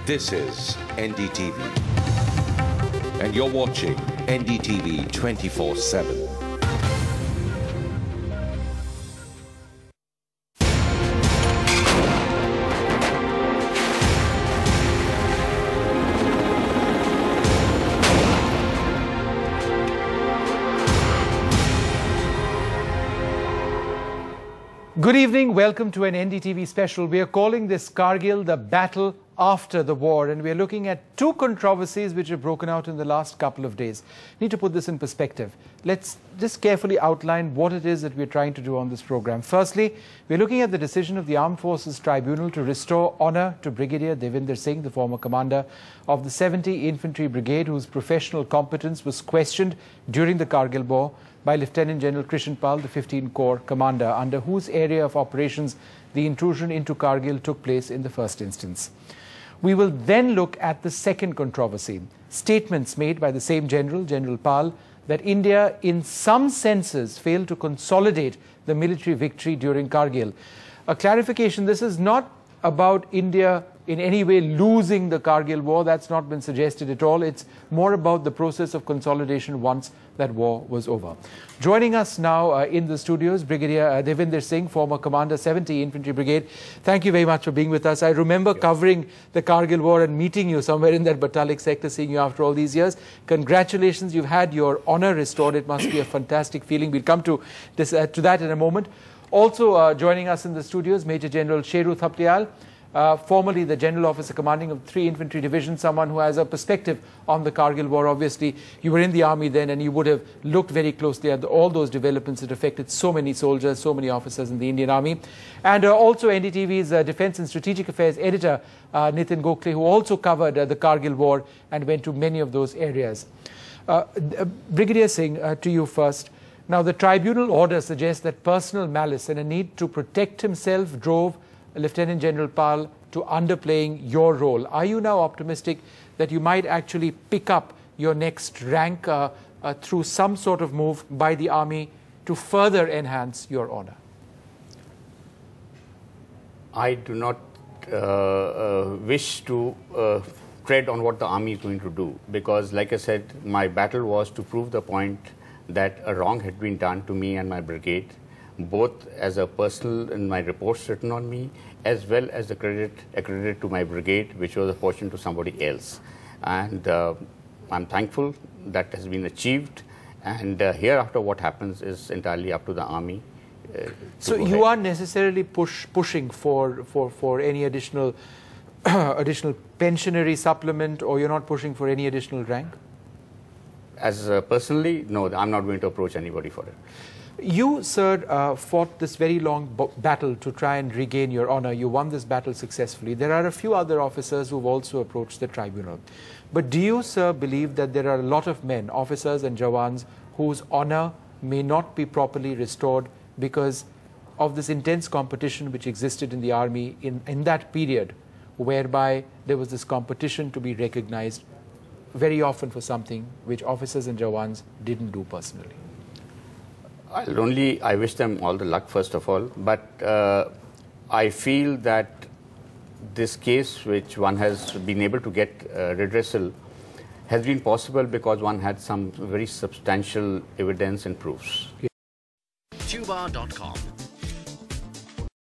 This is NDTV, and you're watching NDTV 24/7. Good evening, welcome to an NDTV special. We are calling this Kargil the battle after the war, and we are looking at two controversies which have broken out in the last couple of days. Need to put this in perspective. Let's just carefully outline what it is that we're trying to do on this program. Firstly, we're looking at the decision of the Armed Forces Tribunal to restore honour to Brigadier Devinder Singh, the former commander of the 70 Infantry Brigade, whose professional competence was questioned during the Kargil War by Lieutenant General Krishan Pal, the 15 Corps commander, under whose area of operations the intrusion into Kargil took place in the first instance. We will then look at the second controversy, statements made by the same general, General Pal, that India in some senses failed to consolidate the military victory during Kargil. A clarification, this is not about India in any way losing the Kargil war. That's not been suggested at all. It's more about the process of consolidation once that war was over. Joining us now in the studios, Brigadier Devinder Singh, former Commander 70 Infantry Brigade. Thank you very much for being with us. I remember covering the Kargil war and meeting you somewhere in that Batalik sector, seeing you after all these years. Congratulations, you've had your honour restored. It must be a fantastic feeling. We'll come to that in a moment. Also joining us in the studios, Major General Sheru Thaptial, formerly the General Officer commanding of 3 Infantry Division, someone who has a perspective on the Kargil war. Obviously, you were in the army then and you would have looked very closely at all those developments that affected so many soldiers, so many officers in the Indian Army. And also NDTV's Defence and Strategic Affairs editor, Nitin Gokhale, who also covered the Kargil war and went to many of those areas. Brigadier Singh, to you first. Now, the tribunal order suggests that personal malice and a need to protect himself drove Lieutenant General Pal to underplaying your role. Are you now optimistic that you might actually pick up your next rank through some sort of move by the army to further enhance your honour? I do not wish to tread on what the army is going to do, because, like I said, my battle was to prove the point that a wrong had been done to me and my brigade, both as a personal in my reports written on me, as well as the credit accredited to my brigade, which was a portion to somebody else. And I'm thankful that has been achieved. And hereafter, what happens is entirely up to the army. So you aren't necessarily pushing for any additional additional pensionary supplement, or you're not pushing for any additional rank? As personally, no, I'm not going to approach anybody for it. You, sir, fought this very long battle to try and regain your honour. You won this battle successfully. There are a few other officers who've also approached the tribunal. But do you, sir, believe that there are a lot of men, officers and jawans, whose honour may not be properly restored because of this intense competition which existed in the army in that period, whereby there was this competition to be recognised very often for something which officers and jawans didn't do personally? I wish them all the luck, first of all, but I feel that this case, which one has been able to get redressal, has been possible because one had some very substantial evidence and proofs. Tuba.com,